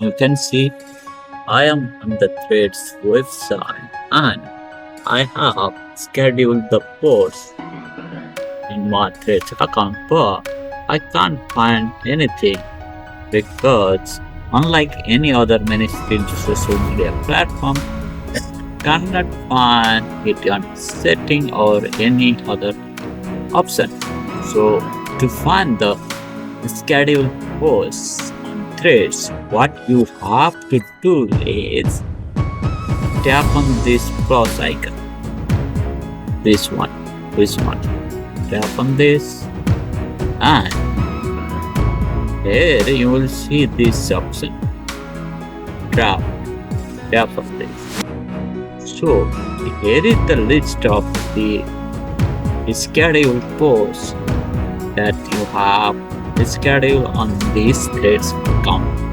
You can see I am on the threads website and I have scheduled the post in my threads account, but I can't find anything because unlike any other mainstream social media platform, I cannot find it on setting or any other option. So to find the scheduled posts on threads, what you have to do is tap on this plus icon. This one. This one. Tap on this and here you will see this option. Tap. Tap on this. So here is the list of the scheduled posts that you have scheduled on this threads account.